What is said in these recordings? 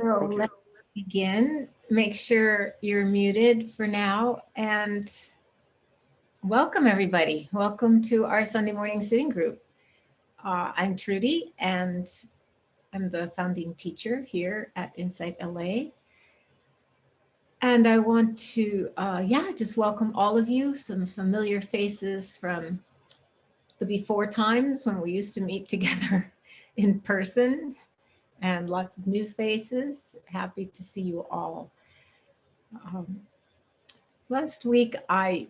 So Okay. let's begin. Make sure you're muted for now and welcome everybody. Welcome to our Sunday morning sitting group. I'm Trudy and I'm the founding teacher here at InsightLA. And I want to, just welcome all of you, some familiar faces from the before times when we used to meet together in person, and lots of new faces. Happy to see you all. Um, Last week, I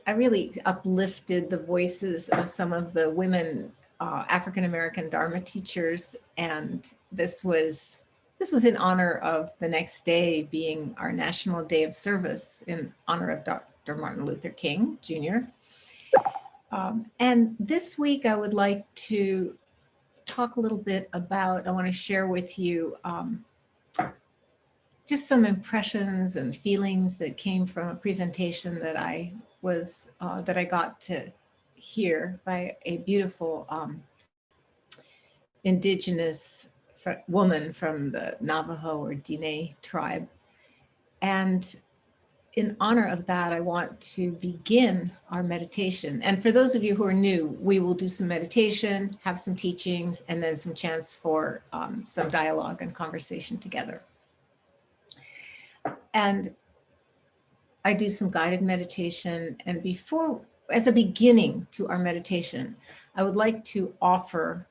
really uplifted the voices of some of the women African American Dharma teachers, and this was in honor of the next day being our National Day of Service in honor of Dr. Martin Luther King Jr. And this week, I would like to talk a little bit about. I want to share with you. Just some impressions and feelings that came from a presentation that I got to hear by a beautiful indigenous woman from the Navajo or Diné tribe. And in honor of that, I want to begin our meditation. And for those of you who are new, we will do some meditation, have some teachings, and then some chance for some dialogue and conversation together. And I do some guided meditation. And as a beginning to our meditation, I would like to offer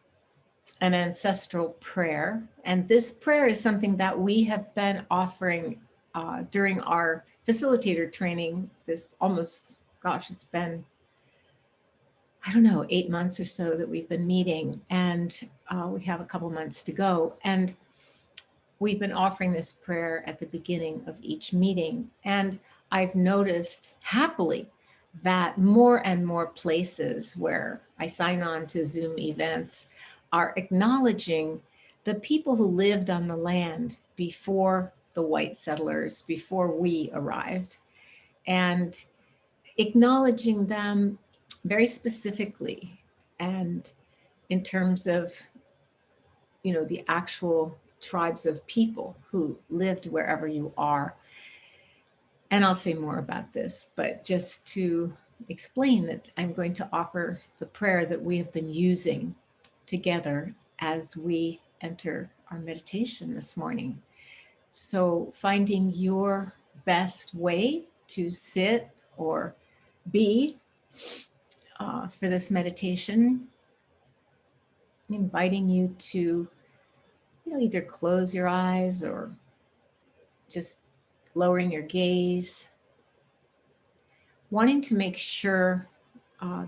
an ancestral prayer. And this prayer is something that we have been offering during our facilitator training. It's been, 8 months or so that we've been meeting, and we have a couple months to go. And we've been offering this prayer at the beginning of each meeting. And I've noticed happily that more and more places where I sign on to Zoom events are acknowledging the people who lived on the land before the white settlers, before we arrived, and acknowledging them very specifically and in terms of, the actual tribes of people who lived wherever you are. And I'll say more about this, but just to explain that I'm going to offer the prayer that we have been using together as we enter our meditation this morning. So finding your best way to sit or be for this meditation, inviting you to either close your eyes or just lowering your gaze, wanting to make sure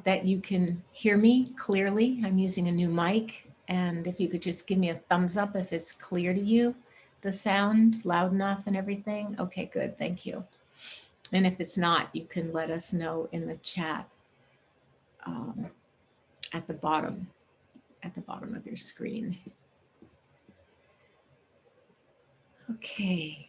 that you can hear me clearly. I'm using a new mic, and if you could just give me a thumbs up if it's clear to you, the sound, loud enough and everything. Okay, good, thank you. And if it's not, you can let us know in the chat at the bottom of your screen. Okay.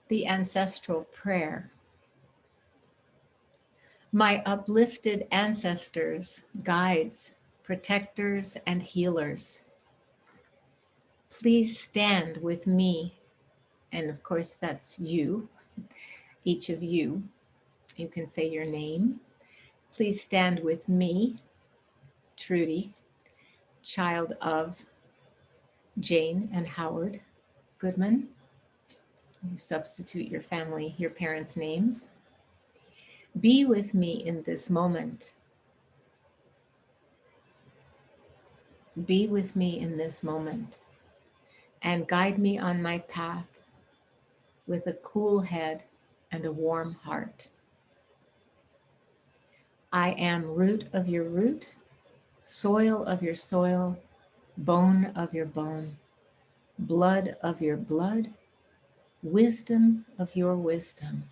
The ancestral prayer. My uplifted ancestors, guides, protectors, and healers, please stand with me. And of course, that's you, each of you. You can say your name. Please stand with me, Trudy, child of Jane and Howard Goodman. You substitute your parents' names. Be with me in this moment. Be with me in this moment and guide me on my path with a cool head and a warm heart. I am root of your root, soil of your soil, bone of your bone, blood of your blood, wisdom of your wisdom.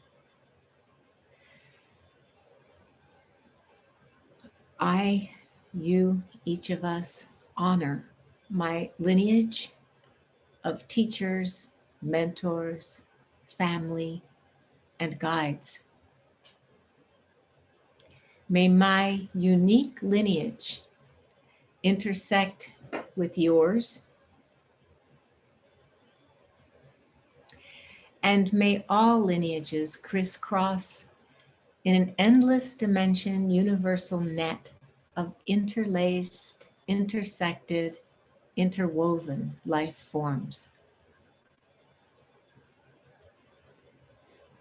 I you, each of us, honor my lineage of teachers, mentors, family, and guides. May my unique lineage intersect with yours, and may all lineages crisscross in an endless dimension universal net of interlaced, intersected, interwoven life forms.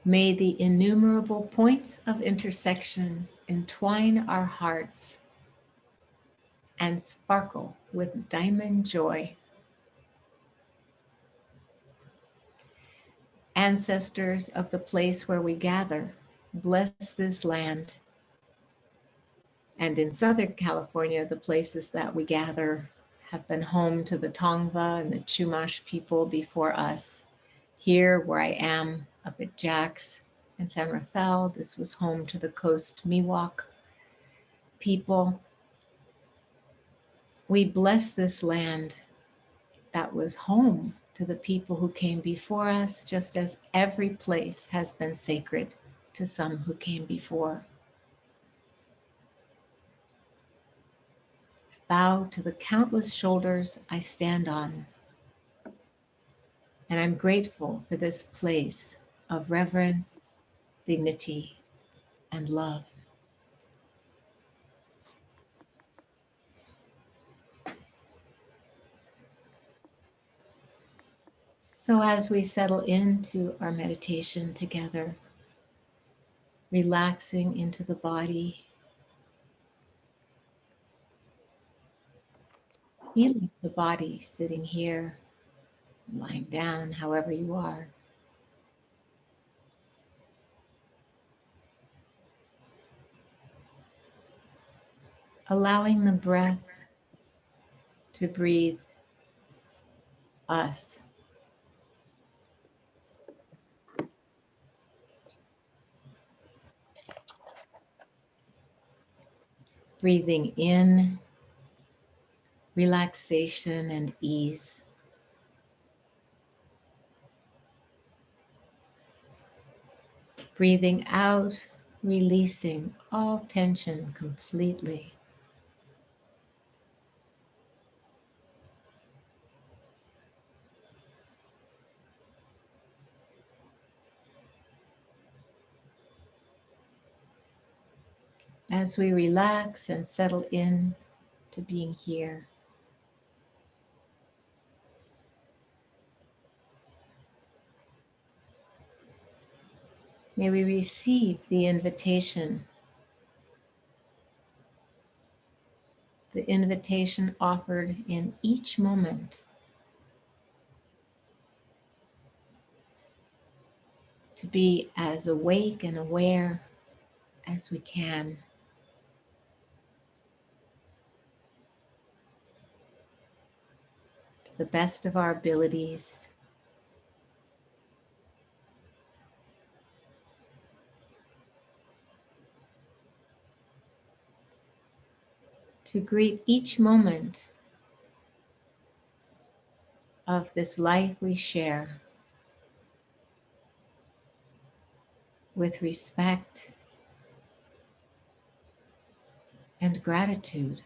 May the innumerable points of intersection entwine our hearts and sparkle with diamond joy. Ancestors of the place where we gather, bless this land. And in Southern California, the places that we gather have been home to the Tongva and the Chumash people before us. Here, where I am, up at Jack's in San Rafael, this was home to the Coast Miwok people. We bless this land that was home to the people who came before us, just as every place has been sacred to some who came before. Bow to the countless shoulders I stand on, and I'm grateful for this place of reverence, dignity, and love. So as we settle into our meditation together, relaxing into the body, feeling the body sitting here, lying down, however you are. Allowing the breath to breathe us. Breathing in relaxation and ease. Breathing out, releasing all tension completely. As we relax and settle in to being here, may we receive the invitation offered in each moment to be as awake and aware as we can. To the best of our abilities. To greet each moment of this life we share with respect and gratitude.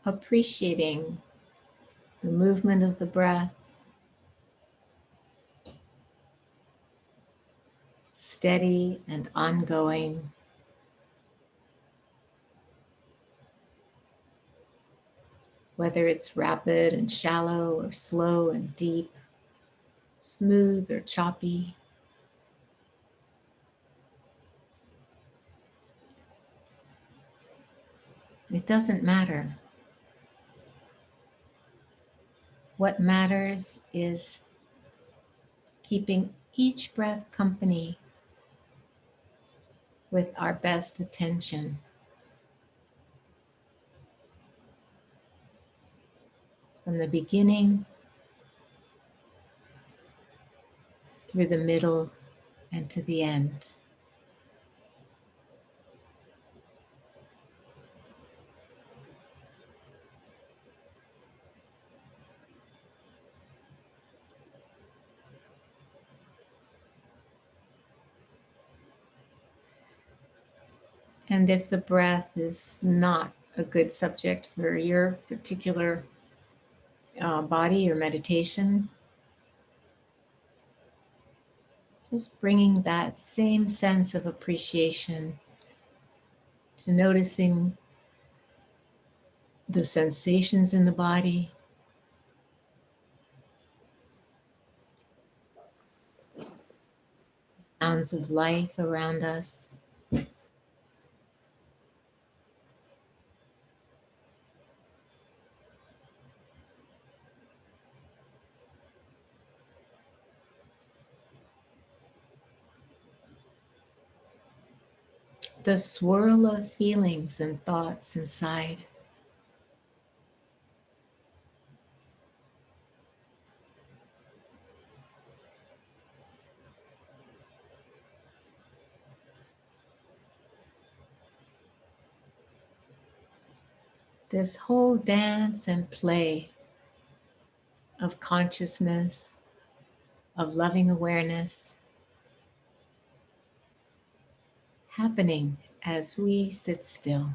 appreciating the movement of the breath, steady and ongoing. Whether it's rapid and shallow or slow and deep, smooth or choppy. It doesn't matter. What matters is keeping each breath company with our best attention. From the beginning through the middle and to the end. And if the breath is not a good subject for your particular body or meditation, just bringing that same sense of appreciation to noticing the sensations in the body, sounds of life around us. The swirl of feelings and thoughts inside. This whole dance and play of consciousness, of loving awareness, happening as we sit still.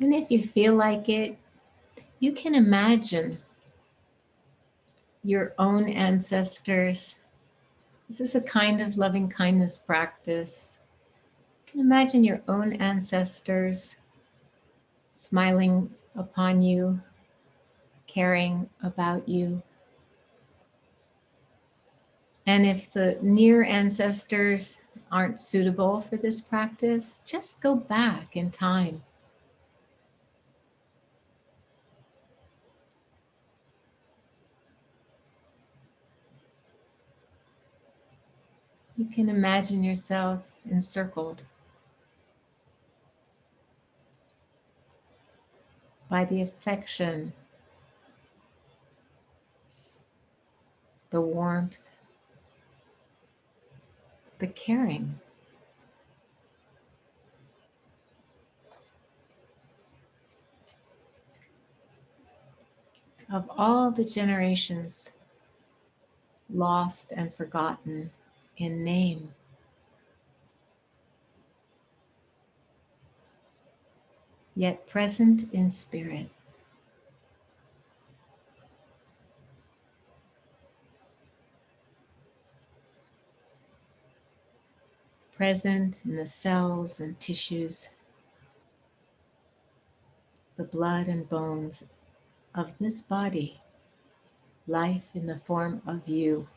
And if you feel like it, you can imagine your own ancestors. This is a kind of loving kindness practice. You can imagine your own ancestors smiling upon you, caring about you. And if the near ancestors aren't suitable for this practice, just go back in time. You can imagine yourself encircled by the affection, the warmth, the caring of all the generations lost and forgotten in name, yet present in spirit. Present in the cells and tissues, the blood and bones of this body, life in the form of you.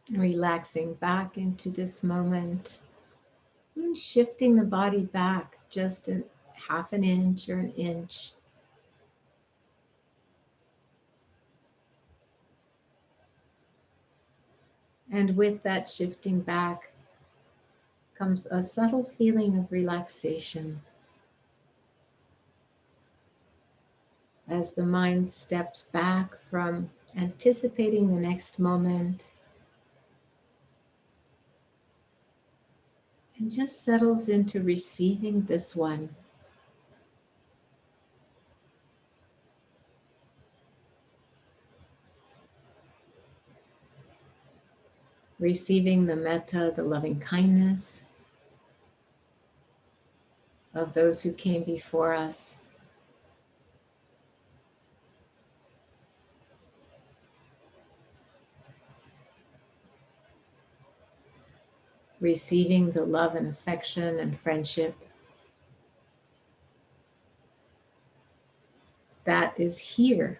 Relaxing back into this moment and shifting the body back just a half an inch or an inch. And with that shifting back comes a subtle feeling of relaxation as the mind steps back from anticipating the next moment and just settles into receiving this one. Receiving the metta, the loving kindness of those who came before us. Receiving the love and affection and friendship that is here.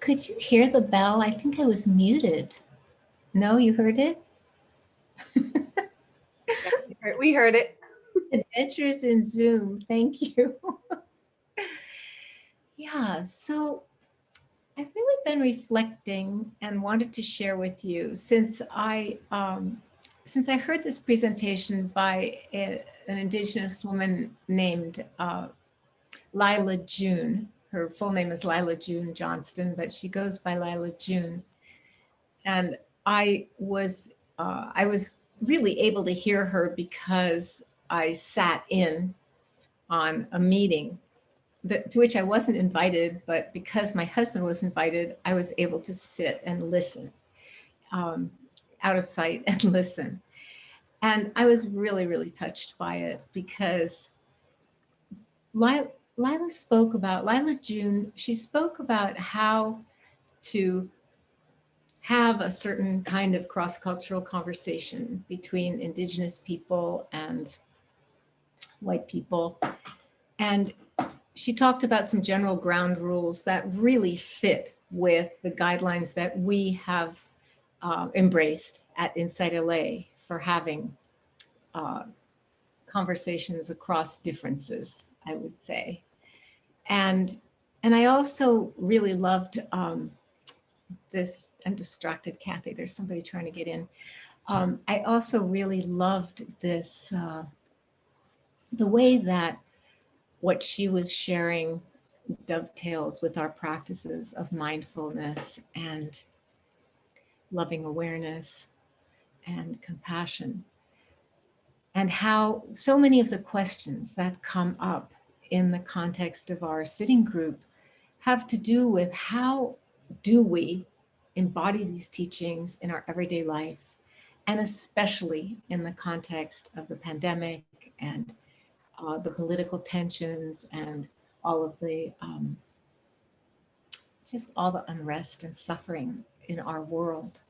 Could you hear the bell? I think I was muted. No, you heard it? Yeah, we heard it. Adventures in Zoom. Thank you. Yeah, so I've really been reflecting and wanted to share with you since I heard this presentation by an Indigenous woman named Lila June. Her full name is Lila June Johnston, but she goes by Lila June. And I was really able to hear her because I sat in on a meeting to which I wasn't invited, but because my husband was invited, I was able to sit and listen, um, out of sight and listen. And I was really, really touched by it because Lila, Lila June, she spoke about how to have a certain kind of cross-cultural conversation between Indigenous people and white people. And she talked about some general ground rules that really fit with the guidelines that we have embraced at InsightLA for having uh, conversations across differences, I would say. And I also really loved this. I'm distracted, Kathy. There's somebody trying to get in. I also really loved this, the way that what she was sharing dovetails with our practices of mindfulness and loving awareness and compassion. And how so many of the questions that come up in the context of our sitting group have to do with how do we embody these teachings in our everyday life, and especially in the context of the pandemic and the political tensions and all of the just all the unrest and suffering in our world.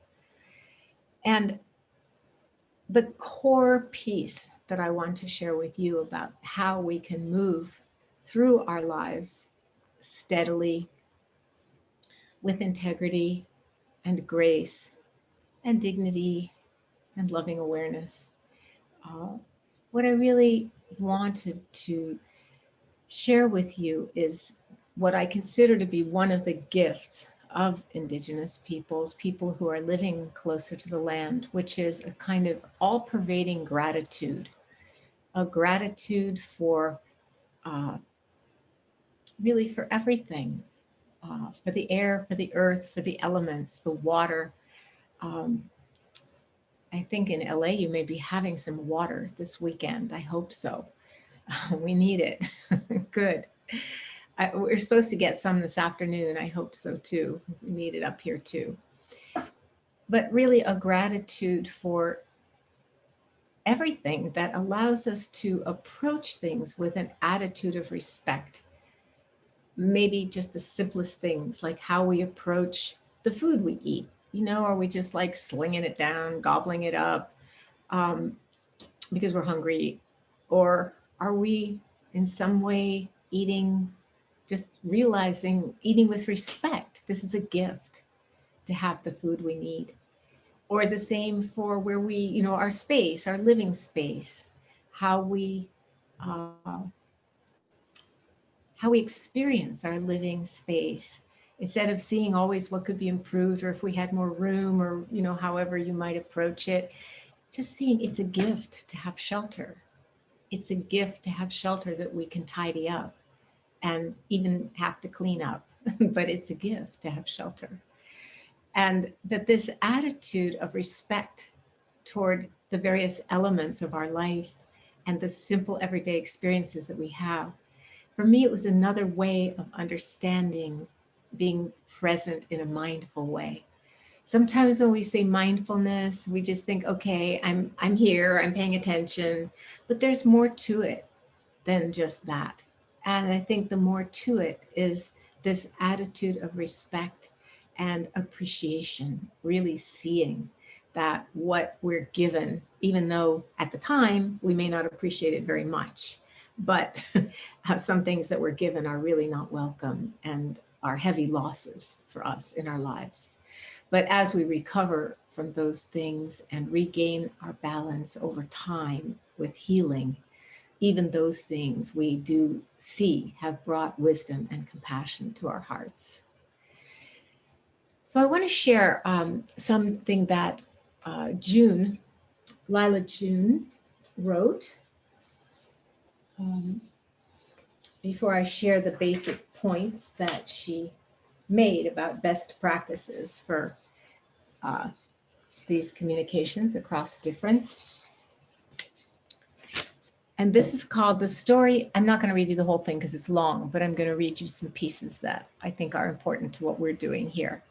And the core piece that I want to share with you about how we can move through our lives steadily with integrity and grace and dignity and loving awareness. What I really wanted to share with you is what I consider to be one of the gifts of Indigenous peoples, people who are living closer to the land, which is a kind of all-pervading gratitude, a gratitude for really for everything, for the air, for the earth, for the elements, the water. Um, I think in LA you may be having some water this weekend. I hope so. We need it. Good. We're supposed to get some this afternoon. I hope so too. We need it up here too. But really a gratitude for everything that allows us to approach things with an attitude of respect. Maybe just the simplest things like how we approach the food we eat. You know, are we just like slinging it down, gobbling it up because we're hungry? Or are we in some way eating, just realizing eating with respect? This is a gift to have the food we need. Or the same for where we, you know, our space, our living space, how we experience our living space, instead of seeing always what could be improved, or if we had more room, or you know, however you might approach it, just seeing it's a gift to have shelter. It's a gift to have shelter that we can tidy up and even have to clean up, but it's a gift to have shelter. And that this attitude of respect toward the various elements of our life and the simple everyday experiences that we have, for me, it was another way of understanding being present in a mindful way. Sometimes when we say mindfulness, we just think, okay, I'm here, I'm paying attention, but there's more to it than just that. And I think the more to it is this attitude of respect and appreciation, really seeing that what we're given, even though at the time we may not appreciate it very much, but some things that we're given are really not welcome. And are heavy losses for us in our lives. But as we recover from those things and regain our balance over time with healing, even those things we do see have brought wisdom and compassion to our hearts. So I want to share something that Lila June wrote. Before I share the basic points that she made about best practices for these communications across difference. And this is called The Story. I'm not going to read you the whole thing because it's long, but I'm going to read you some pieces that I think are important to what we're doing here.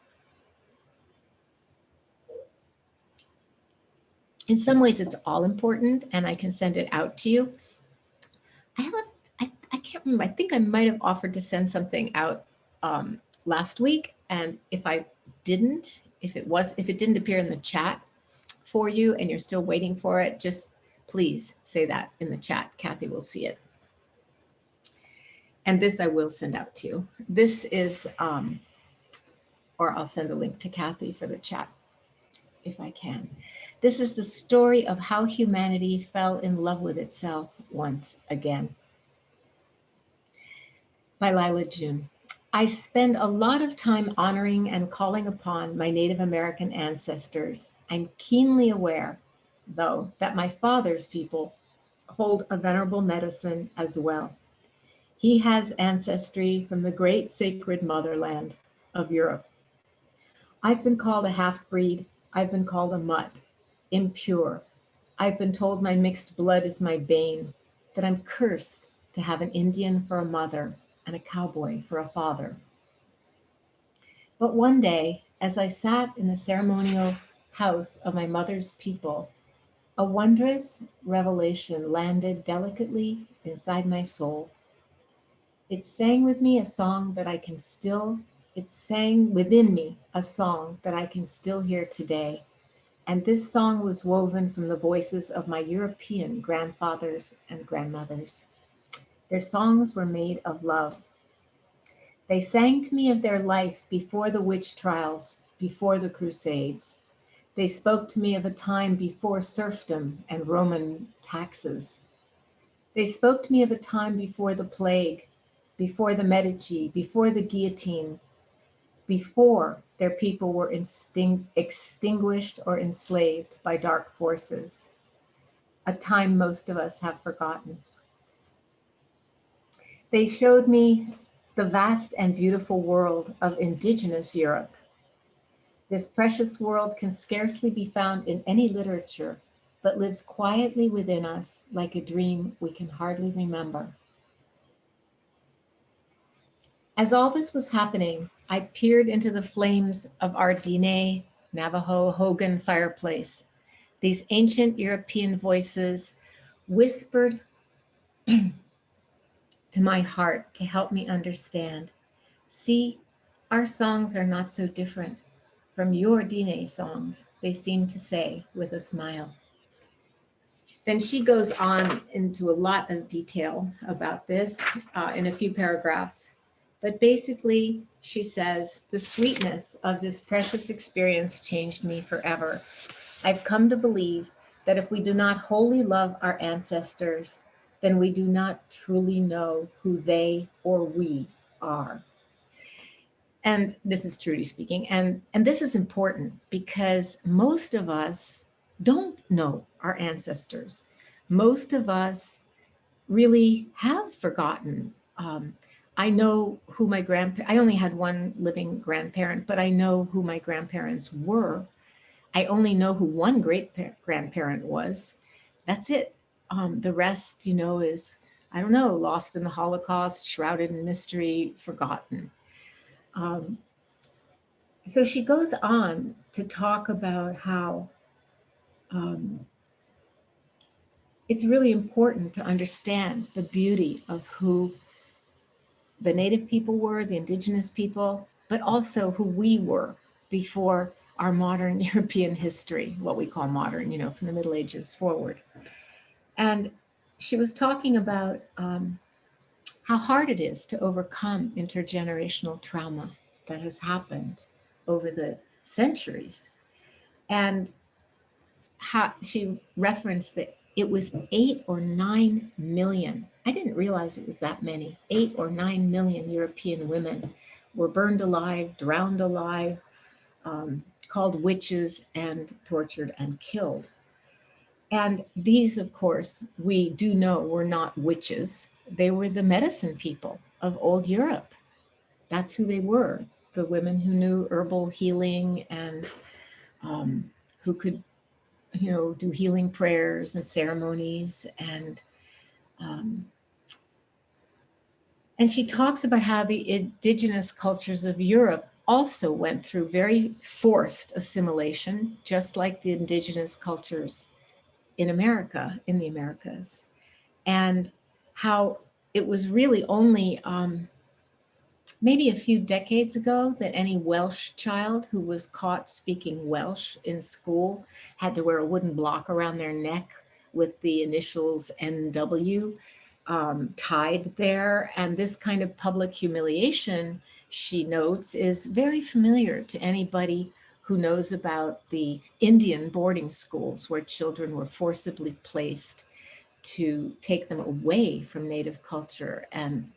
In some ways, it's all important, and I can send it out to you. I can't remember. I think I might have offered to send something out last week, and if I didn't, if it didn't appear in the chat for you, and you're still waiting for it, just please say that in the chat. Kathy will see it. And this I will send out to you. This is, or I'll send a link to Kathy for the chat if I can. This is the story of how humanity fell in love with itself once again. By Lila June. I spend a lot of time honoring and calling upon my Native American ancestors. I'm keenly aware, though, that my father's people hold a venerable medicine as well. He has ancestry from the great sacred motherland of Europe. I've been called a half-breed. I've been called a mutt, impure. I've been told my mixed blood is my bane, that I'm cursed to have an Indian for a mother and a cowboy for a father. But one day, as I sat in the ceremonial house of my mother's people, a wondrous revelation landed delicately inside my soul. It sang with me a song that it sang within me a song that I can still hear today. And this song was woven from the voices of my European grandfathers and grandmothers. Their songs were made of love. They sang to me of their life before the witch trials, before the Crusades. They spoke to me of a time before serfdom and Roman taxes. They spoke to me of a time before the plague, before the Medici, before the guillotine, before their people were extinguished or enslaved by dark forces, a time most of us have forgotten. They showed me the vast and beautiful world of indigenous Europe. This precious world can scarcely be found in any literature, but lives quietly within us like a dream we can hardly remember. As all this was happening, I peered into the flames of our Diné, Navajo, Hogan fireplace. These ancient European voices whispered to my heart to help me understand. See, our songs are not so different from your Diné songs, they seem to say with a smile. Then she goes on into a lot of detail about this in a few paragraphs. But basically, she says, the sweetness of this precious experience changed me forever. I've come to believe that if we do not wholly love our ancestors, then we do not truly know who they or we are. And this is Trudy speaking. And this is important because most of us don't know our ancestors. Most of us really have forgotten. I know who I only had one living grandparent, but I know who my grandparents were. I only know who one great grandparent was. That's it. The rest, is, I don't know, lost in the Holocaust, shrouded in mystery, forgotten. So she goes on to talk about how it's really important to understand the beauty of who the Native people were, the indigenous people, but also who we were before our modern European history, what we call modern, from the Middle Ages forward. And she was talking about how hard it is to overcome intergenerational trauma that has happened over the centuries. And how she referenced that it was 8 or 9 million. I didn't realize it was that many. 8 or 9 million European women were burned alive, drowned alive, called witches, and tortured and killed. And these, of course, we do know were not witches. They were the medicine people of old Europe. That's who they were. The women who knew herbal healing and who could, do healing prayers and ceremonies. Um, and she talks about how the indigenous cultures of Europe also went through very forced assimilation, just like the indigenous cultures in America, in the Americas, and how it was really only maybe a few decades ago that any Welsh child who was caught speaking Welsh in school had to wear a wooden block around their neck with the initials NW tied there. And this kind of public humiliation, she notes, is very familiar to anybody who knows about the Indian boarding schools where children were forcibly placed to take them away from native culture and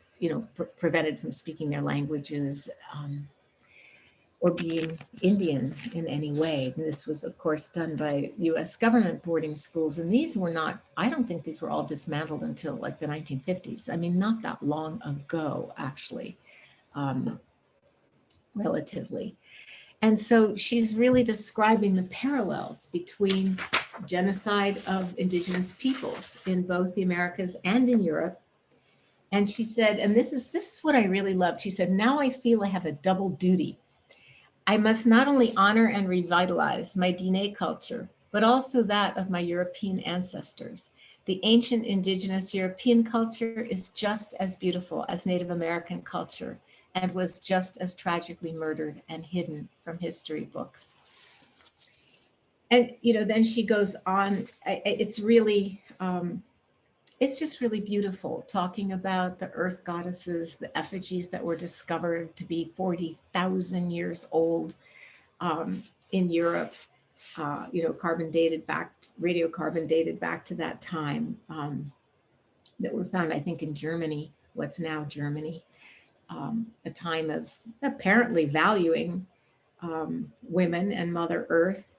prevented from speaking their languages or being Indian in any way. And this was, of course, done by US government boarding schools. And these were not, I don't think these were all dismantled until like the 1950s. I mean, not that long ago, actually, relatively. And so she's really describing the parallels between genocide of indigenous peoples in both the Americas and in Europe. And she said, and this is what I really loved. She said, now I feel I have a double duty. I must not only honor and revitalize my DNA culture, but also that of my European ancestors. The ancient indigenous European culture is just as beautiful as Native American culture and was just as tragically murdered and hidden from history books. And, then she goes on, it's really, it's just really beautiful talking about the earth goddesses, the effigies that were discovered to be 40,000 years old in Europe, carbon dated back, radiocarbon dated back to that time, that were found, I think, in Germany, what's now Germany, a time of apparently valuing women and Mother Earth.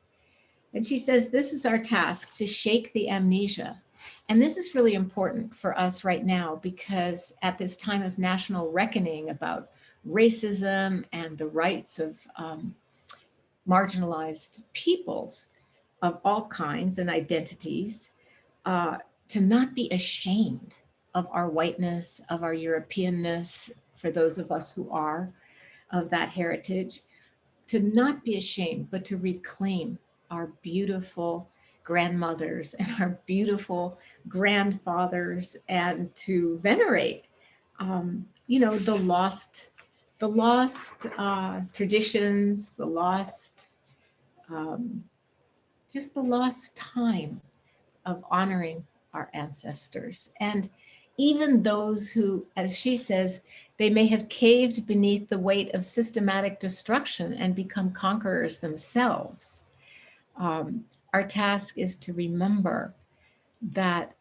And she says, this is our task, to shake the amnesia. And this is really important for us right now, because at this time of national reckoning about racism and the rights of marginalized peoples of all kinds and identities, to not be ashamed of our whiteness, of our Europeanness, for those of us who are of that heritage, to not be ashamed, but to reclaim our beautiful grandmothers and our beautiful grandfathers, and to venerate, the lost traditions, the lost, just the lost time of honoring our ancestors. And even those who, as she says, they may have caved beneath the weight of systematic destruction and become conquerors themselves. Our task is to remember that,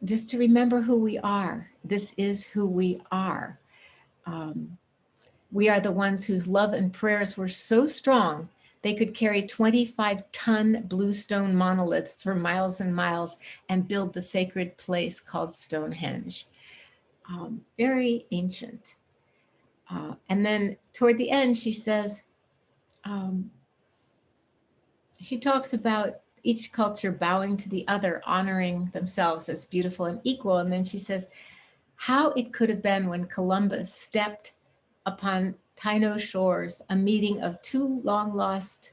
just to remember who we are. This is who we are. We are the ones whose love and prayers were so strong they could carry 25-ton bluestone monoliths for miles and miles and build the sacred place called Stonehenge. Very ancient. And then toward the end, she says, she talks about each culture bowing to the other, honoring themselves as beautiful and equal. And then she says, how it could have been when Columbus stepped upon Taino shores, a meeting of two long lost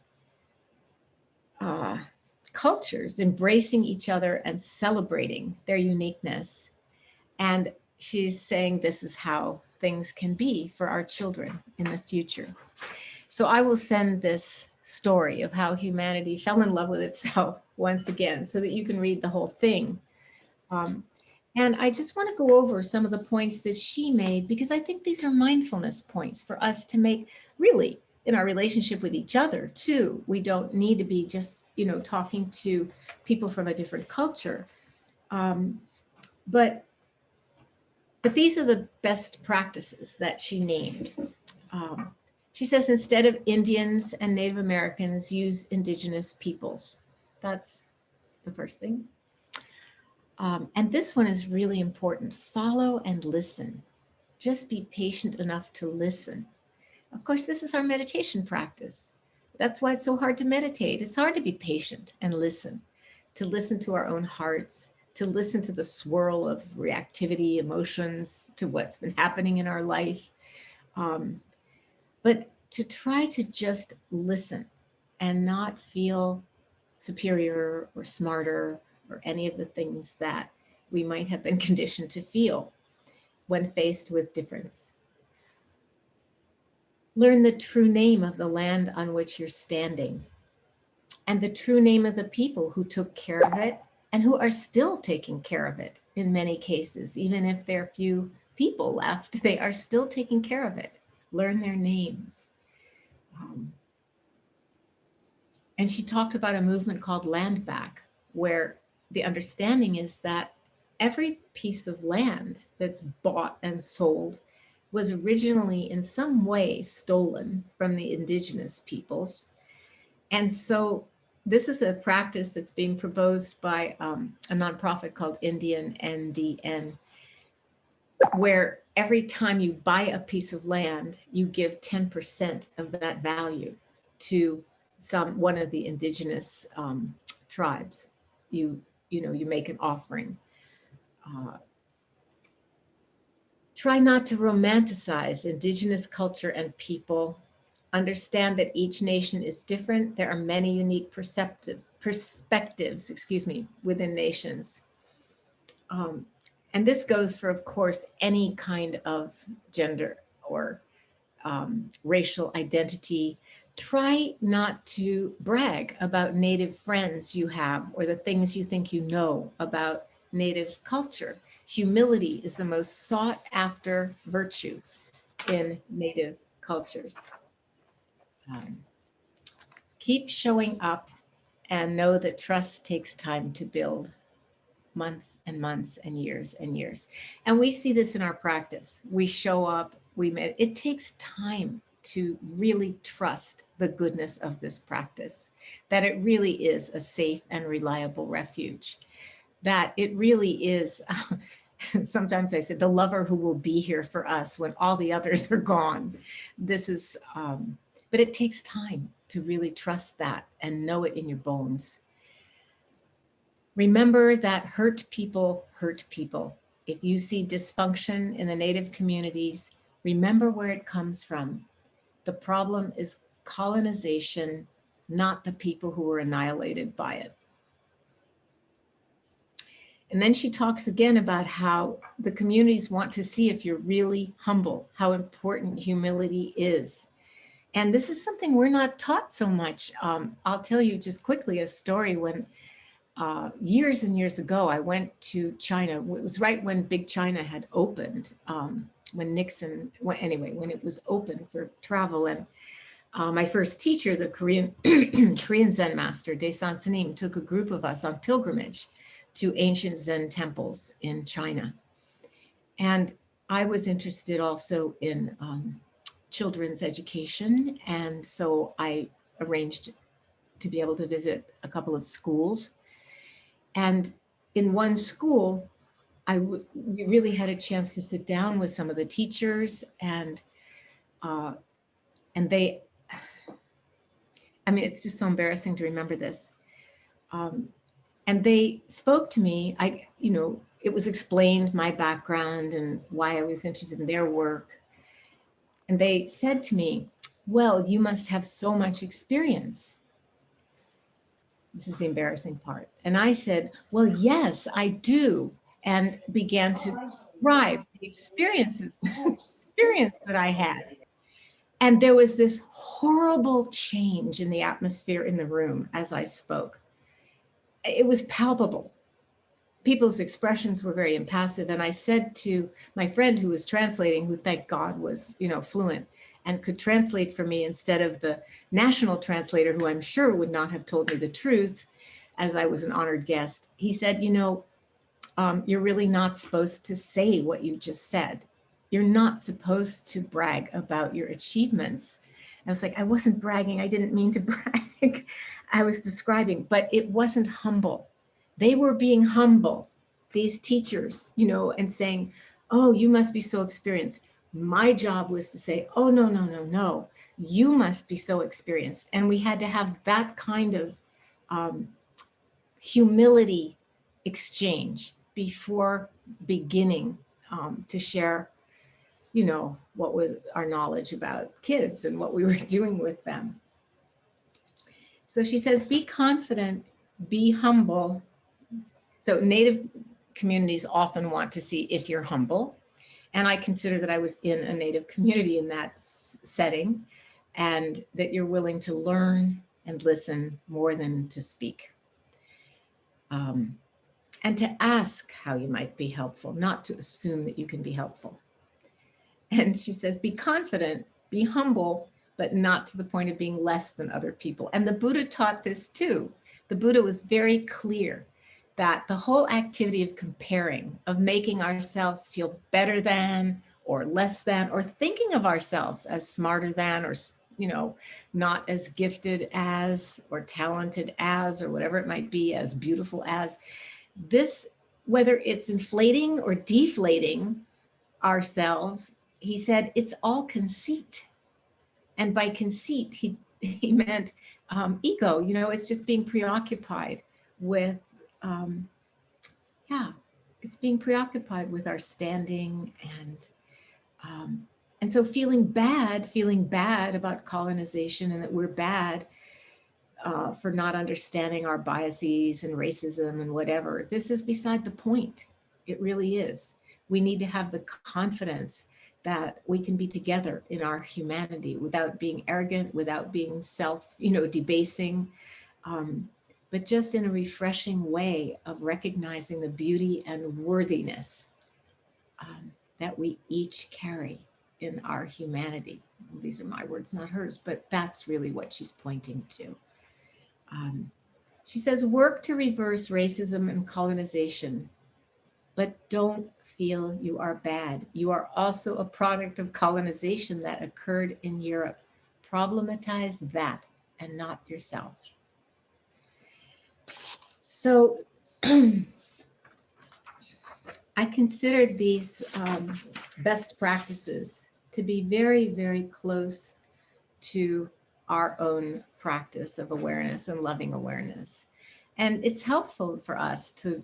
cultures embracing each other and celebrating their uniqueness. And she's saying this is how things can be for our children in the future. So I will send this story of how humanity fell in love with itself once again, so that you can read the whole thing. And I just want to go over some of the points that she made, because I think these are mindfulness points for us to make really in our relationship with each other too. We don't need to be just, talking to people from a different culture. But these are the best practices that she named. She says, instead of Indians and Native Americans, use indigenous peoples. That's the first thing. And this one is really important. Follow and listen. Just be patient enough to listen. Of course, this is our meditation practice. That's why it's so hard to meditate. It's hard to be patient and listen to our own hearts, to listen to the swirl of reactivity, emotions, to what's been happening in our life. But to try to just listen and not feel superior or smarter or any of the things that we might have been conditioned to feel when faced with difference. Learn the true name of the land on which you're standing and the true name of the people who took care of it and who are still taking care of it in many cases. Even if there are few people left, they are still taking care of it. Learn their names. And she talked about a movement called Land Back, where the understanding is that every piece of land that's bought and sold was originally in some way stolen from the indigenous peoples. And so this is a practice that's being proposed by a nonprofit called Indian NDN, where every time you buy a piece of land, you give 10% of that value to one of the indigenous tribes. You make an offering. Try not to romanticize indigenous culture and people. Understand that each nation is different. There are many unique perspectives, within nations. And this goes for, of course, any kind of gender or racial identity. Try not to brag about Native friends you have or the things you think you know about Native culture. Humility is the most sought after virtue in Native cultures. Keep showing up and know that trust takes time to build, months and months and years and years. And we see this in our practice. We show up, it takes time to really trust the goodness of this practice, that it really is a safe and reliable refuge, that it really is, sometimes I said, the lover who will be here for us when all the others are gone. This is, but it takes time to really trust that and know it in your bones. Remember that hurt people hurt people. If you see dysfunction in the Native communities, remember where it comes from. The problem is colonization, not the people who were annihilated by it. And then she talks again about how the communities want to see if you're really humble, how important humility is. And this is something we're not taught so much. I'll tell you just quickly a story. When years and years ago, I went to China. It was right when Big China had opened, when it was open for travel. And my first teacher, the Korean Korean Zen master, Daesan Sanim, took a group of us on pilgrimage to ancient Zen temples in China. And I was interested also in children's education. And so I arranged to be able to visit a couple of schools. And in one school, we really had a chance to sit down with some of the teachers, and they, it's just so embarrassing to remember this. And they spoke to me. It was explained my background and why I was interested in their work. And they said to me, well, you must have so much experience. This is the embarrassing part. And I said, well, yes, I do. And began to describe the experience that I had. And there was this horrible change in the atmosphere in the room as I spoke. It was palpable. people's expressions were very impassive. And I said to my friend who was translating, who thank God was, fluent and could translate for me instead of the national translator, who I'm sure would not have told me the truth, as I was an honored guest. He said, you're really not supposed to say what you just said. You're not supposed to brag about your achievements. I was like, I wasn't bragging. I didn't mean to brag. I was describing, but it wasn't humble. They were being humble, these teachers, and saying, oh, you must be so experienced. My job was to say, oh, no, no, no, no. You must be so experienced. And we had to have that kind of humility exchange before beginning to share, what was our knowledge about kids and what we were doing with them. So she says, be confident, be humble. So Native communities often want to see if you're humble. And I consider that I was in a Native community in that setting, and that you're willing to learn and listen more than to speak. And to ask how you might be helpful, not to assume that you can be helpful. And she says, be confident, be humble, but not to the point of being less than other people. And the Buddha taught this too. The Buddha was very clear that the whole activity of comparing, of making ourselves feel better than, or less than, or thinking of ourselves as smarter than, or not as gifted as, or talented as, or whatever it might be, as beautiful as, this, whether it's inflating or deflating ourselves, he said, it's all conceit. And by conceit, he meant ego. It's just being preoccupied with, it's being preoccupied with our standing, and so feeling bad about colonization, and that we're bad for not understanding our biases and racism and whatever. This is beside the point. It really is. We need to have the confidence that we can be together in our humanity without being arrogant, without being debasing, but just in a refreshing way of recognizing the beauty and worthiness that we each carry in our humanity. Well, these are my words, not hers, but that's really what she's pointing to. She says, work to reverse racism and colonization, but don't feel you are bad. You are also a product of colonization that occurred in Europe. Problematize that and not yourself. So I consider these best practices to be very, very close to our own practice of awareness and loving awareness. And it's helpful for us to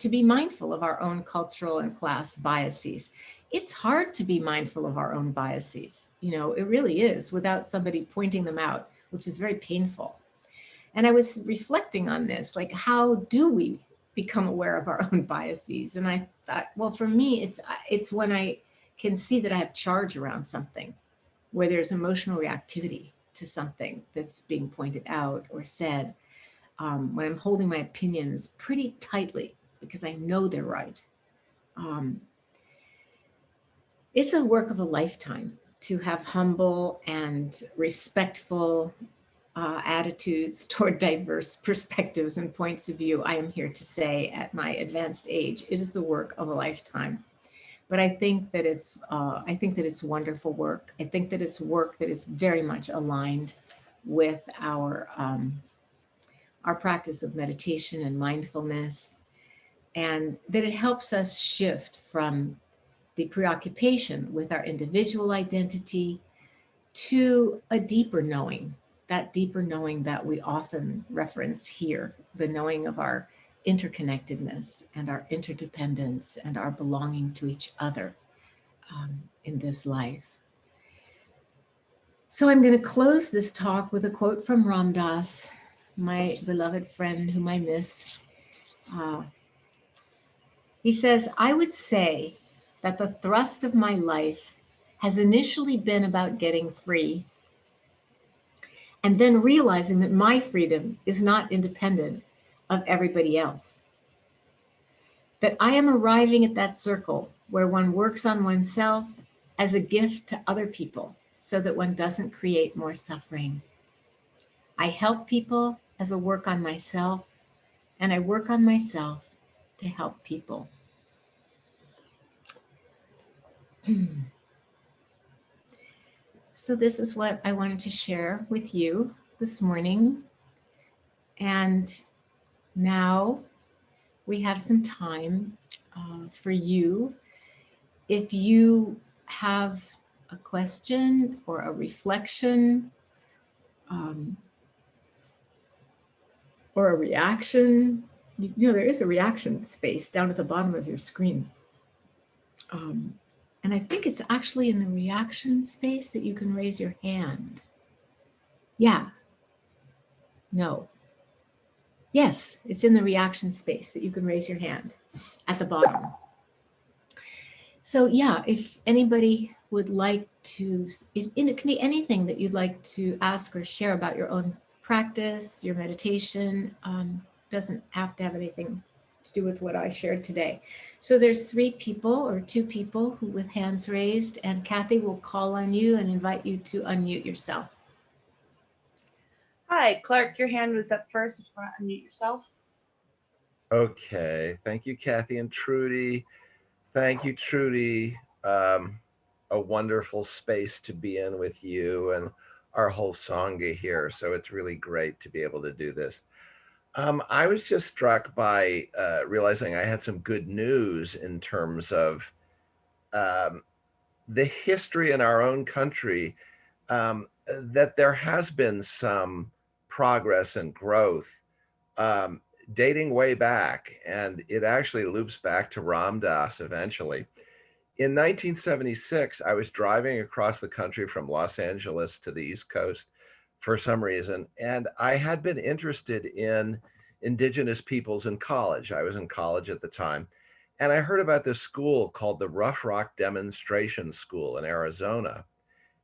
be mindful of our own cultural and class biases. It's hard to be mindful of our own biases. It really is, without somebody pointing them out, which is very painful. And I was reflecting on this, like, how do we become aware of our own biases? And I thought, well, for me, it's when I can see that I have charge around something, where there's emotional reactivity to something that's being pointed out or said, when I'm holding my opinions pretty tightly because I know they're right. It's a work of a lifetime to have humble and respectful attitudes toward diverse perspectives and points of view. I am here to say, at my advanced age, it is the work of a lifetime. But I think that it's wonderful work. I think that it's work that is very much aligned with our practice of meditation and mindfulness, and that it helps us shift from the preoccupation with our individual identity to a deeper knowing, that deeper knowing that we often reference here, the knowing of our interconnectedness and our interdependence and our belonging to each other in this life. So I'm going to close this talk with a quote from Ram Dass, my beloved friend whom I miss. He says, I would say that the thrust of my life has initially been about getting free, and then realizing that my freedom is not independent of everybody else. that I am arriving at that circle where one works on oneself as a gift to other people so that one doesn't create more suffering. I help people as a work on myself, and I work on myself to help people. So, this is what I wanted to share with you this morning. And now we have some time for you. If you have a question or a reflection um, or a reaction, there is a reaction space down at the bottom of your screen. And I think it's actually in the reaction space that you can raise your hand. Yeah. No. Yes, it's in the reaction space that you can raise your hand at the bottom. So yeah, if anybody would like to, it can be anything that you'd like to ask or share about your own practice, your meditation, doesn't have to have anything to do with what I shared today. So there's 3 people or 2 people who with hands raised, and Kathy will call on you and invite you to unmute yourself. Hi, Clark, your hand was up first. If you want to unmute yourself. Okay, thank you, Kathy and Trudy. Thank you, Trudy. A wonderful space to be in with you and our whole Sangha here. So it's really great to be able to do this. I was just struck by realizing I had some good news in terms of the history in our own country, that there has been some progress and growth dating way back, and it actually loops back to Ram Dass eventually. In 1976, I was driving across the country from Los Angeles to the East Coast for some reason, and I had been interested in indigenous peoples in college. I was in college at the time, and I heard about this school called the Rough Rock Demonstration School in Arizona,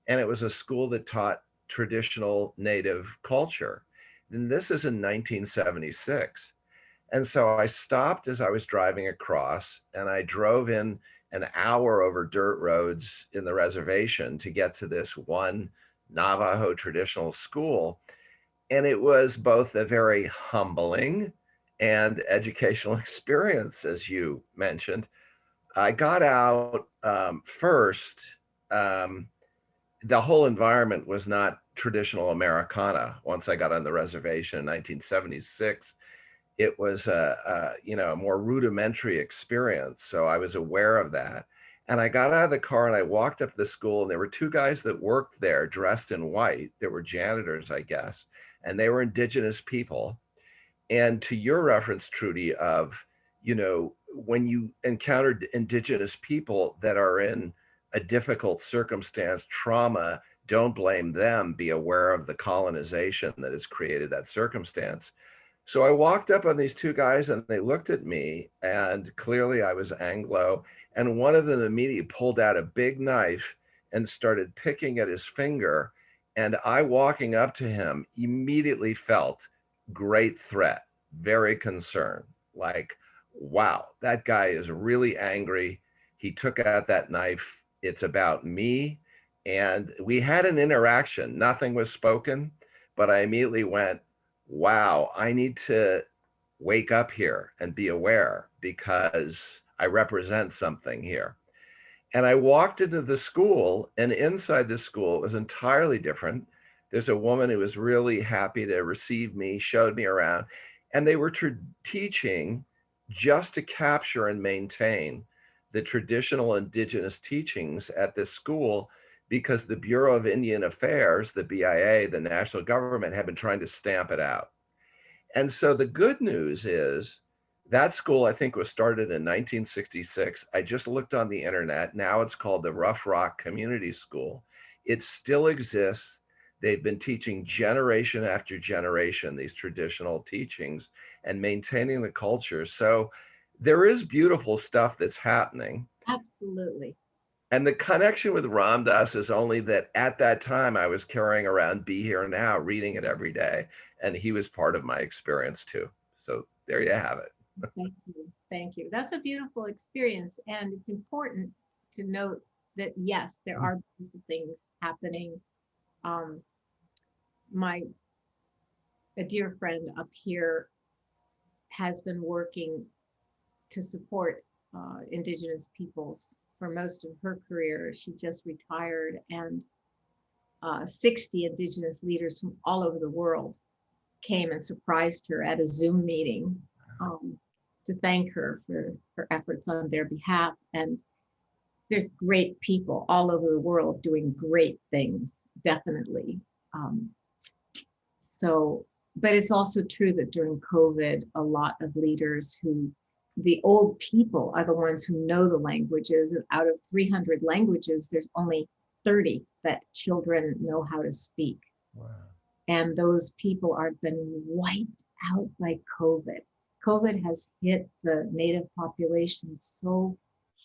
and it was a school that taught traditional Native culture. And this is in 1976. And so I stopped as I was driving across, and I drove in an hour over dirt roads in the reservation to get to this one Navajo traditional school. And it was both a very humbling and educational experience, as you mentioned. I got out first. The whole environment was not traditional Americana. Once I got on the reservation in 1976, it was a more rudimentary experience. So I was aware of that. And I got out of the car and I walked up to the school, and there were 2 guys that worked there dressed in white. They were janitors, I guess, and they were indigenous people. And to your reference, Trudy, of, when you encountered indigenous people that are in a difficult circumstance, trauma, don't blame them, be aware of the colonization that has created that circumstance. So I walked up on these 2 guys, and they looked at me, and clearly I was Anglo, and one of them immediately pulled out a big knife and started picking at his finger. And I, walking up to him, immediately felt great threat, very concerned, like, wow, that guy is really angry. He took out that knife. It's about me. And we had an interaction. Nothing was spoken, but I immediately went, wow, I need to wake up here and be aware because I represent something here. And I walked into the school, and inside the school it was entirely different. There's a woman who was really happy to receive me, showed me around, and they were teaching just to capture and maintain the traditional indigenous teachings at this school, because the Bureau of Indian Affairs, the BIA, the national government, had been trying to stamp it out. And so the good news is that school, I think, was started in 1966. I just looked on the internet. Now it's called the Rough Rock Community School. It still exists. They've been teaching generation after generation these traditional teachings and maintaining the culture. So there is beautiful stuff that's happening. Absolutely. And the connection with Ram Dass is only that at that time I was carrying around Be Here Now, reading it every day. And he was part of my experience too. So there you have it. Thank you. Thank you. That's a beautiful experience. And it's important to note that, yes, there are beautiful things happening. Um, a dear friend up here has been working to support Indigenous peoples for most of her career. She just retired, and 60 Indigenous leaders from all over the world came and surprised her at a Zoom meeting to thank her for her efforts on their behalf. And there's great people all over the world doing great things, definitely. But it's also true that during COVID, a lot of leaders the old people are the ones who know the languages. And out of 300 languages, there's only 30 that children know how to speak. Wow. And those people are been wiped out by COVID. COVID has hit the native population so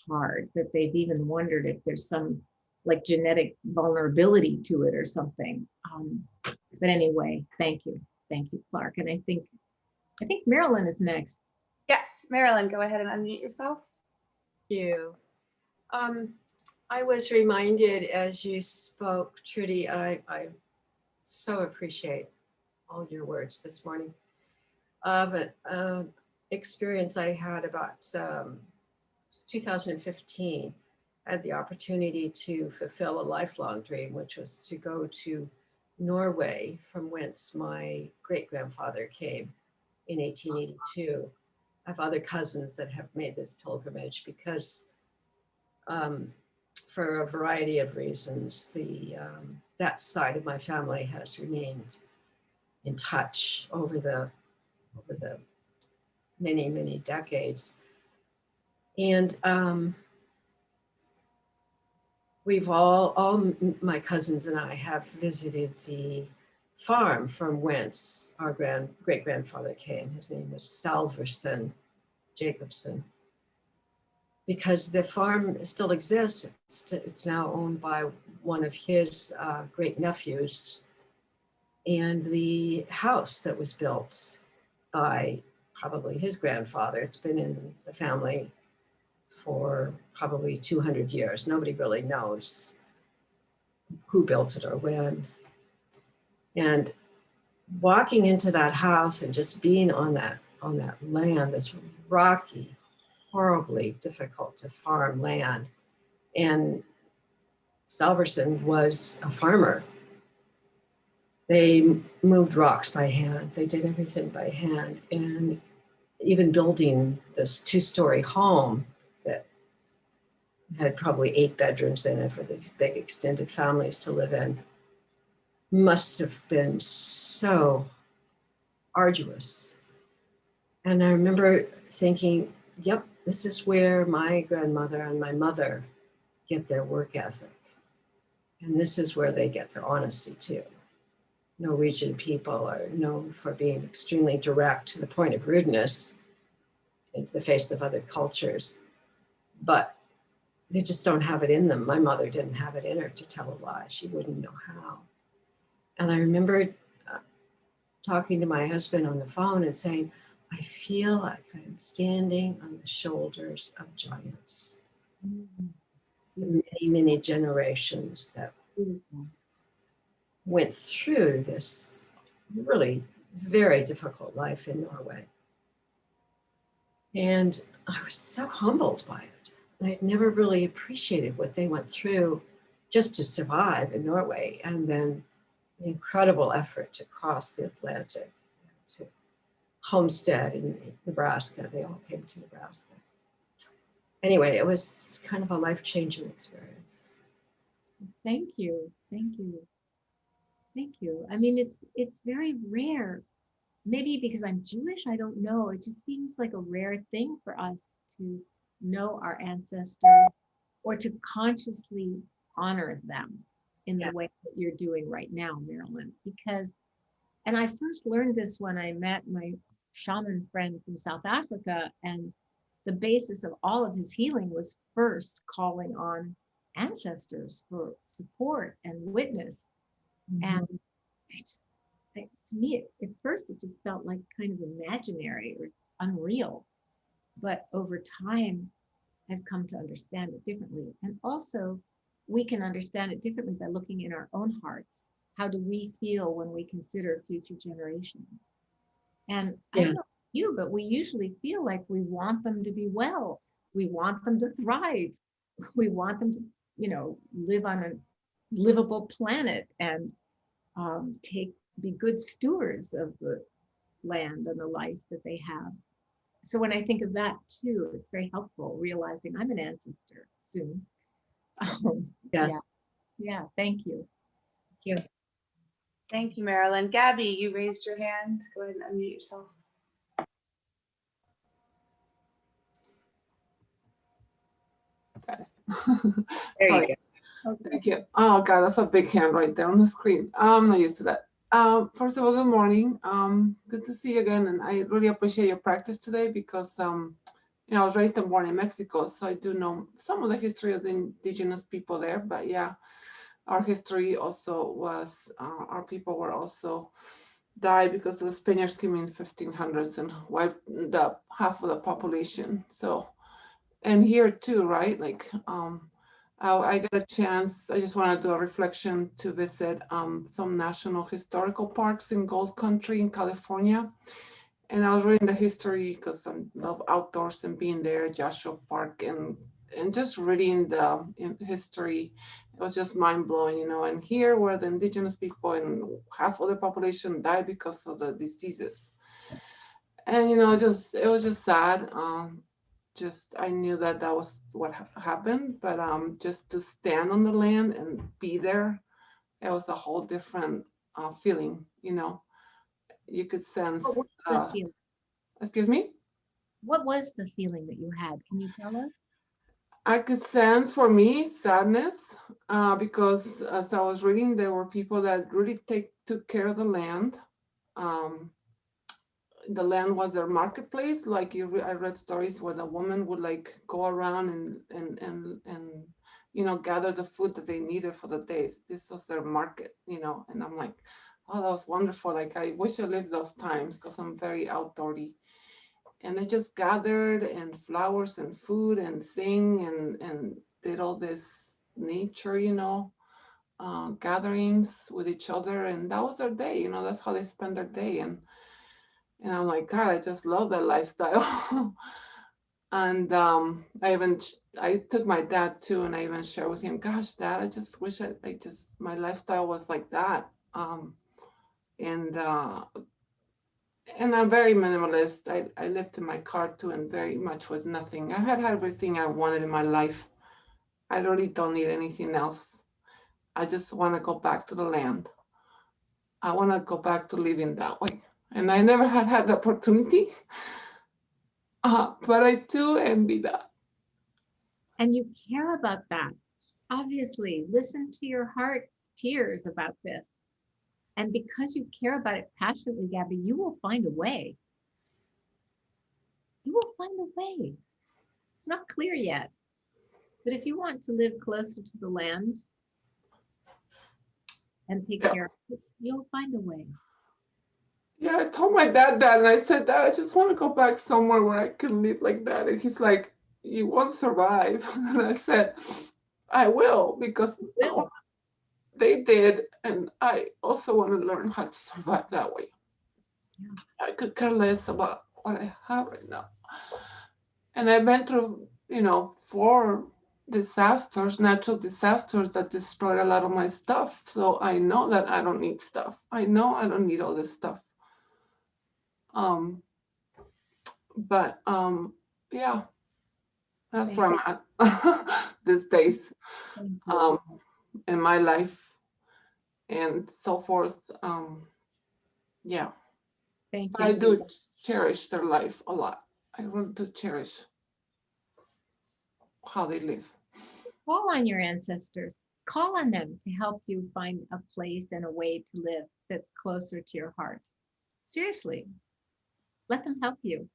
hard that they've even wondered if there's some like genetic vulnerability to it or something. But anyway, thank you, Clark. And I think Marilyn is next. Yes, Marilyn, go ahead and unmute yourself. Thank you. I was reminded as you spoke, Trudy, I so appreciate all your words this morning, of an experience I had about 2015. I had the opportunity to fulfill a lifelong dream, which was to go to Norway, from whence my great-grandfather came in 1882. I have other cousins that have made this pilgrimage because for a variety of reasons, that side of my family has remained in touch over the many, many decades. And we've all my cousins and I have visited the farm from whence our great-grandfather came. His name was Salverson Jacobson. Because the farm still exists. It's now owned by one of his great nephews. And the house that was built by probably his grandfather, it's been in the family for probably 200 years. Nobody really knows who built it or when. And walking into that house and just being on that land, this rocky, horribly difficult to farm land. And Salverson was a farmer. They moved rocks by hand. They did everything by hand. And even building this 2-story home that had probably 8 bedrooms in it for these big extended families to live in must have been so arduous. And I remember thinking, yep, this is where my grandmother and my mother get their work ethic. And this is where they get their honesty too. Norwegian people are known for being extremely direct to the point of rudeness in the face of other cultures, but they just don't have it in them. My mother didn't have it in her to tell a lie. She wouldn't know how. And I remember talking to my husband on the phone and saying, I feel like I'm standing on the shoulders of giants. Many, many generations that went through this really very difficult life in Norway. And I was so humbled by it. I had never really appreciated what they went through just to survive in Norway, and then the incredible effort to cross the Atlantic to homestead in Nebraska. They all came to Nebraska. Anyway, it was kind of a life-changing experience. Thank you. Thank you. Thank you. I mean, it's very rare. Maybe because I'm Jewish, I don't know. It just seems like a rare thing for us to know our ancestors or to consciously honor them in the way that you're doing right now, Marilyn. And I first learned this when I met my shaman friend from South Africa, and the basis of all of his healing was first calling on ancestors for support and witness. And to me, at first, it just felt like kind of imaginary or unreal. but over time, I've come to understand it differently. And also, we can understand it differently by looking in our own hearts. How do we feel when we consider future generations? And I don't Yeah. know you, but we usually feel like we want them to be well. We want them to thrive. We want them to, live on a livable planet and be good stewards of the land and the life that they have. So when I think of that too, it's very helpful realizing I'm an ancestor soon. Yes. Yeah, yeah. Thank you. Thank you. Thank you, Marilyn. Gabby, you raised your hand. Go ahead and unmute yourself. There you Sorry. go. Okay. Thank you. Oh God, that's a big hand right there on the screen. I'm not used to that. First of all, good morning. Good to see you again, and I really appreciate your practice today because I was raised and born in Mexico, so I do know some of the history of the indigenous people there. But yeah, our history also was our people were also died because the Spaniards came in 1500s and wiped up half of the population. So, and here too, right? Like I got a chance, I just want to do a reflection to visit some national historical parks in Gold Country in California. And I was reading the history because I love outdoors and being there, Joshua Park, and just reading the history. It was just mind blowing, And here, where the indigenous people and half of the population died because of the diseases, and it was just sad. Just I knew that was what happened, but just to stand on the land and be there, it was a whole different feeling. You could sense. What was the feeling? Excuse me. What was the feeling that you had? Can you tell us? I could sense for me sadness because as I was reading, there were people that really took care of the land. Um, the land was their marketplace. Like I read stories where the woman would like go around and gather the food that they needed for the days. This was their market, And I'm like, oh, that was wonderful. Like I wish I lived those times because I'm very outdoorsy. And they just gathered and flowers and food and sing and did all this nature, gatherings with each other, and that was their day. That's how they spend their day. And I'm like, God, I just love that lifestyle. And I took my dad too, and I even shared with him, gosh, Dad, I just wish my lifestyle was like that. And I'm very minimalist. I lived in my car too, and very much with nothing. I had everything I wanted in my life. I really don't need anything else. I just want to go back to the land. I want to go back to living that way. And I never had the opportunity. But I do envy that. And you care about that. Obviously, listen to your heart's tears about this. And because you care about it passionately, Gabby, you will find a way. You will find a way. It's not clear yet. But if you want to live closer to the land and take care of it, you'll find a way. Yeah, I told my dad that, and I said, Dad, I just want to go back somewhere where I can live like that. And he's like, you won't survive. And I said, I will, because they did, and I also want to learn how to survive that way. Yeah. I could care less about what I have right now. And I've been through, 4 disasters, natural disasters that destroyed a lot of my stuff. So I know that I don't need stuff. I know I don't need all this stuff. But yeah, that's Thank where I'm at these days you. in my life and so forth. Yeah, Thank I you. do cherish their life a lot. I really do cherish how they live. Call on your ancestors. Call on them to help you find a place and a way to live that's closer to your heart. Seriously, let them help you.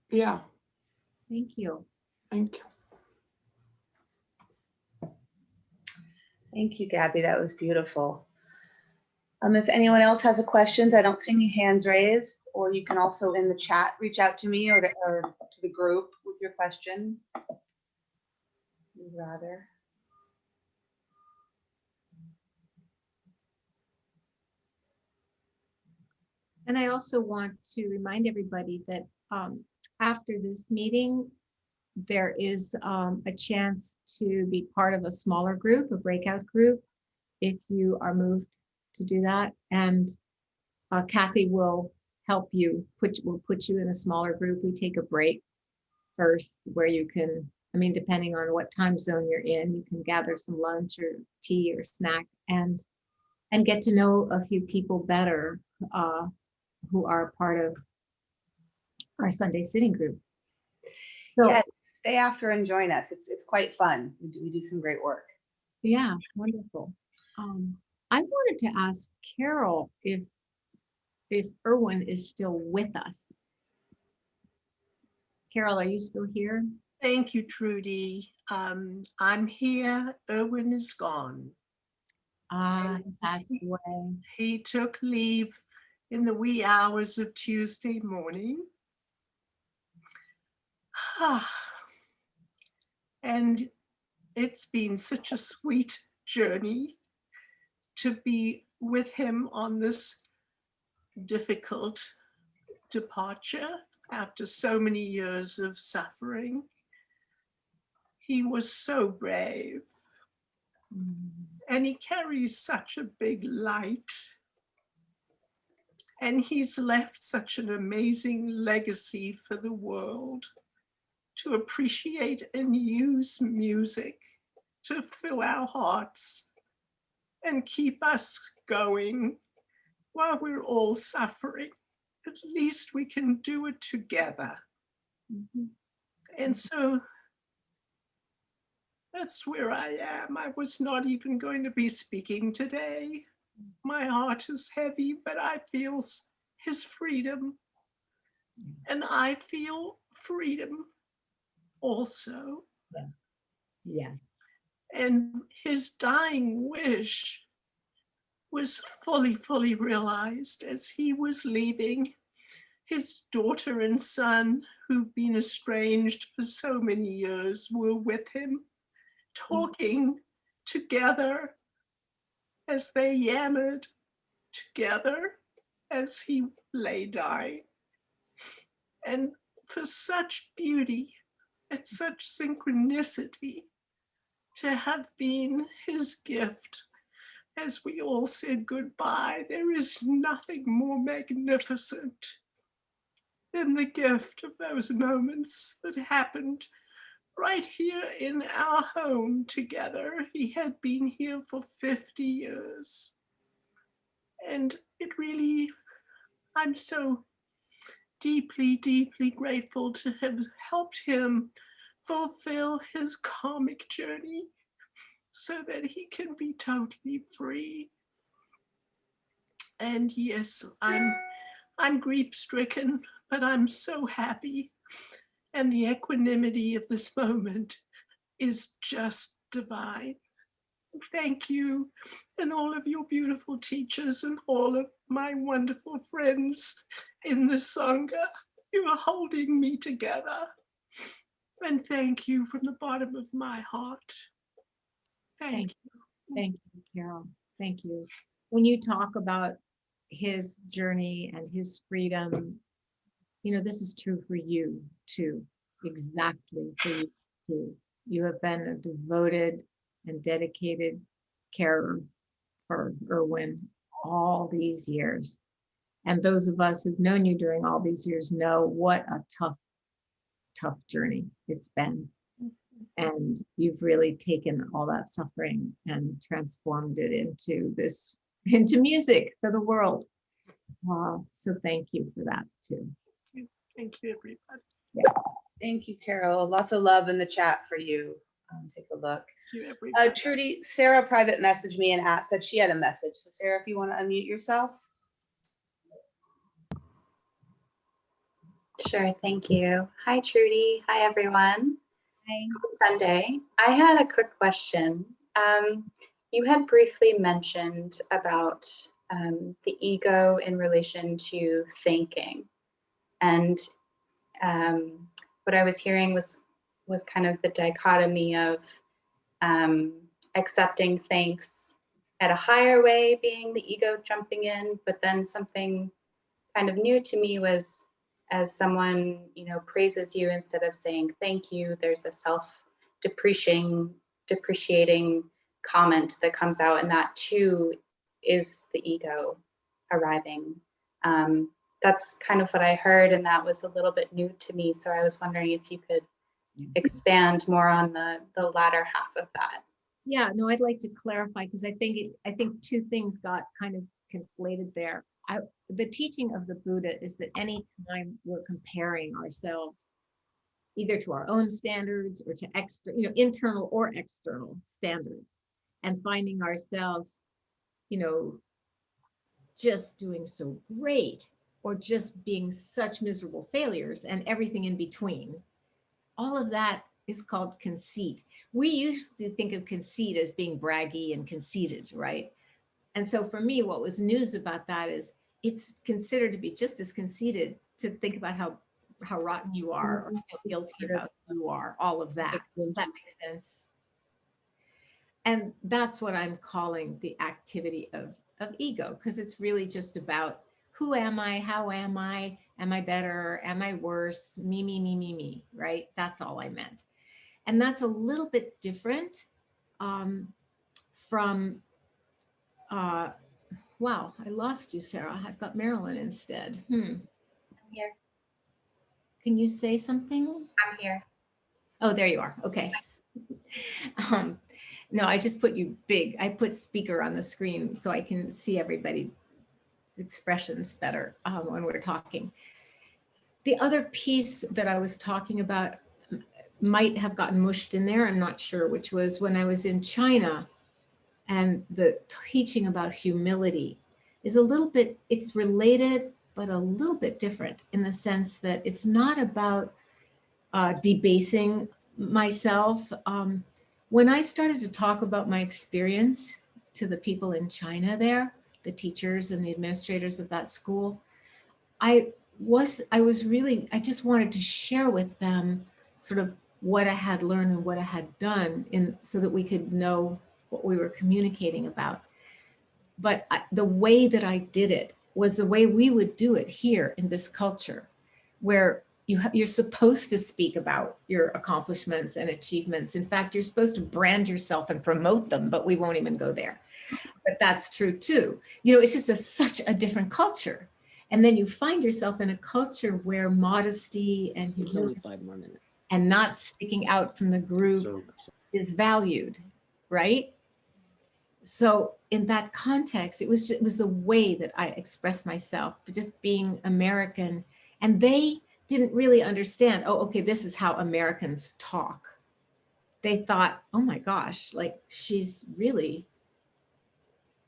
Yeah, Thank you. thank you. Thank you, Gabby. That was beautiful. If anyone else has a questions, I don't see any hands raised, or you can also in the chat reach out to me or to the group with your question. Rather. And I also want to remind everybody that after this meeting, there is a chance to be part of a smaller group, a breakout group, if you are moved to do that. And Kathy will help you, will put you in a smaller group. We take a break first where you can, I mean, depending on what time zone you're in, you can gather some lunch or tea or snack and get to know a few people better who are part of our Sunday sitting group. So, Yes, stay after and join us. It's quite fun. We do some great work. yeah, wonderful. I wanted to ask Carol if Erwin is still with us. Carol, are you still here? Thank you, Trudy. I'm here. Erwin is gone. He passed away. He took leave in the wee hours of Tuesday morning. And it's been such a sweet journey to be with him on this difficult departure after so many years of suffering. He was so brave. And he carries such a big light. And he's left such an amazing legacy for the world to appreciate and use music to fill our hearts and keep us going while we're all suffering. At least we can do it together. Mm-hmm. And so that's where I am. I was not even going to be speaking today. My heart is heavy, but I feel his freedom. And I feel freedom also. Yes. Yes. And his dying wish was fully realized as he was leaving. His daughter and son, who've been estranged for so many years, were with him, talking together as they yammered together as he lay dying. And for such beauty and such synchronicity to have been his gift as we all said goodbye, there is nothing more magnificent than the gift of those moments that happened right here in our home together. He had been here for 50 years. And it really, I'm so deeply grateful to have helped him fulfill his karmic journey so that he can be totally free. And yes, I'm grief-stricken, but I'm so happy. And the equanimity of this moment is just divine. Thank you, and all of your beautiful teachers and all of my wonderful friends in the Sangha. You are holding me together. And thank you from the bottom of my heart. Thank you. Thank you, Carol. Thank you. When you talk about his journey and his freedom, you know, this is true for you too. Exactly for you too. You have been a devoted and dedicated carer for Erwin all these years. And those of us who've known you during all these years know what a tough journey it's been. And you've really taken all that suffering and transformed it into music for the world. So thank you for that too. Thank you, everybody. Yeah. Thank you, Carol. Lots of love in the chat for you. Take a look. Thank you, everybody. Trudy, Sarah private messaged me and said she had a message. So Sarah, if you want to unmute yourself. Sure, thank you. Hi, Trudy. Hi, everyone. Hi. Happy Sunday. I had a quick question. You had briefly mentioned about the ego in relation to thinking. And what I was hearing was kind of the dichotomy of accepting thanks at a higher way being the ego jumping in, but then something kind of new to me was as someone, you know, praises you, instead of saying thank you, there's a depreciating comment that comes out, and that too is the ego arriving. That's kind of what I heard, and that was a little bit new to me. So I was wondering if you could expand more on the latter half of that. Yeah, no, I'd like to clarify, because I think two things got kind of conflated there. The teaching of the Buddha is that any time we're comparing ourselves either to our own standards or to internal or external standards, and finding ourselves, just doing so great, or just being such miserable failures, and everything in between, all of that is called conceit. We used to think of conceit as being braggy and conceited, right? And so for me, what was news about that is it's considered to be just as conceited to think about how rotten you are, or feel guilty about who you are, all of that. Does that make sense? And that's what I'm calling the activity of ego, because it's really just about who am I, how am I better, am I worse, me, right? That's all I meant. And that's a little bit different from, wow, I lost you, Sarah. I've got Marilyn instead. I'm here. Can you say something? I'm here. Oh, there you are. Okay. No, I just put you big. I put speaker on the screen so I can see everybody's expressions better when we're talking. The other piece that I was talking about might have gotten mushed in there, I'm not sure, which was when I was in China, and the teaching about humility is a little bit, it's related, but a little bit different, in the sense that it's not about debasing myself. When I started to talk about my experience to the people in China there, the teachers and the administrators of that school, I just wanted to share with them sort of what I had learned and what I had done, so that we could know what we were communicating about. But the way that I did it was the way we would do it here in this culture, where you're supposed to speak about your accomplishments and achievements. In fact, you're supposed to brand yourself and promote them, but we won't even go there. But that's true too. It's just such a different culture. And then you find yourself in a culture where modesty and It's only 5 more minutes. and not sticking out from the group is valued, right? So in that context, it was the way that I expressed myself, but just being American. And they didn't really understand, oh, okay, this is how Americans talk. They thought, oh my gosh, like she's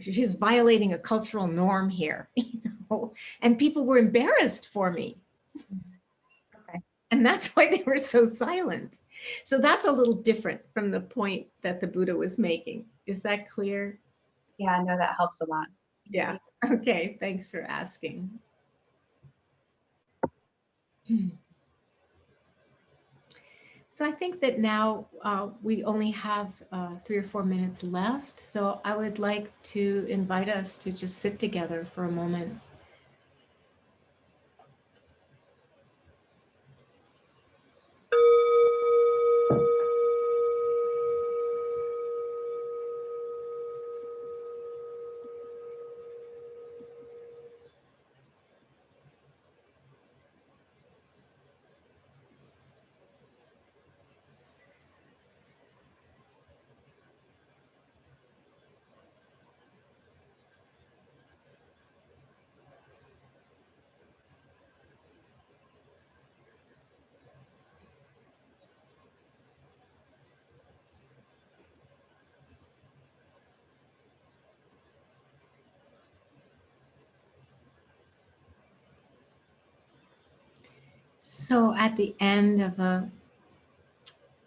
violating a cultural norm here, and people were embarrassed for me. Okay. And that's why they were so silent. So that's a little different from the point that the Buddha was making. Is that clear? Yeah, I know that helps a lot. Yeah. Okay. Thanks for asking. So I think that now we only have 3 or 4 minutes left. So I would like to invite us to just sit together for a moment. So at the end of a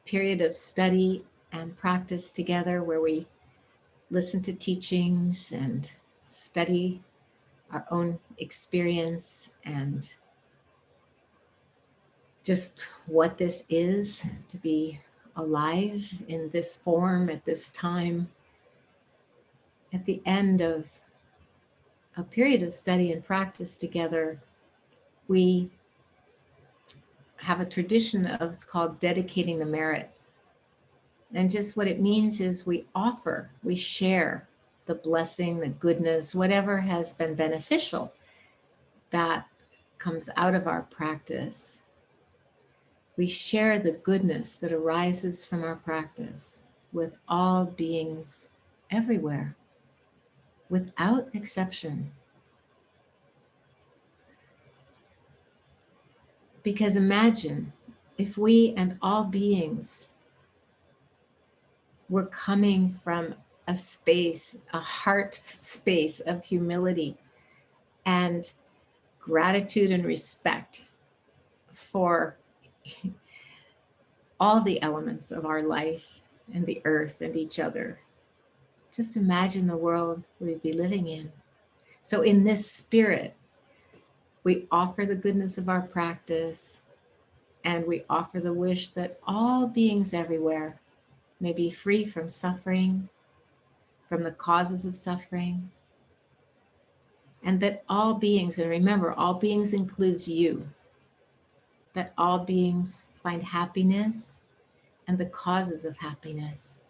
period of study and practice together, where we listen to teachings and study our own experience and just what this is to be alive in this form at this time. At the end of a period of study and practice together, we have a tradition of, it's called dedicating the merit. And just what it means is we offer, we share the blessing, the goodness, whatever has been beneficial that comes out of our practice. We share the goodness that arises from our practice with all beings everywhere, without exception. Because imagine if we and all beings were coming from a space, a heart space of humility and gratitude and respect for all the elements of our life and the earth and each other. Just imagine the world we'd be living in. So in this spirit, we offer the goodness of our practice, and we offer the wish that all beings everywhere may be free from suffering, from the causes of suffering, and that all beings, and remember, all beings includes you, that all beings find happiness and the causes of happiness.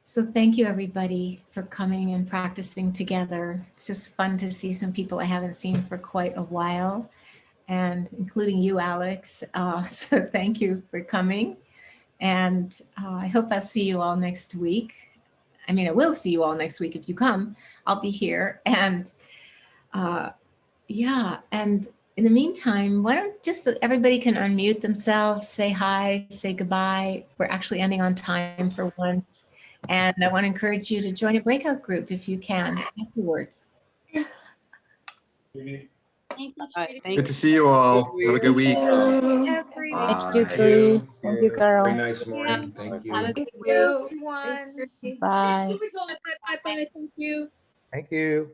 So thank you everybody for coming and practicing together. It's just fun to see some people I haven't seen for quite a while, and including you, Alex. So thank you for coming. And I hope I'll see you all next week. I mean, I will see you all next week if you come. I'll be here. And yeah, and in the meantime, why don't just everybody can unmute themselves, say hi, say goodbye. We're actually ending on time for once. And I want to encourage you to join a breakout group if you can afterwards. Thank you, Trudy. Good to see you all. Have a good week. Thank you, Bye. Trudy. Thank you, Carol. Very nice morning. Thank you. Thank Thank you. everyone. Bye. Bye. Bye. Thank you. Thank you.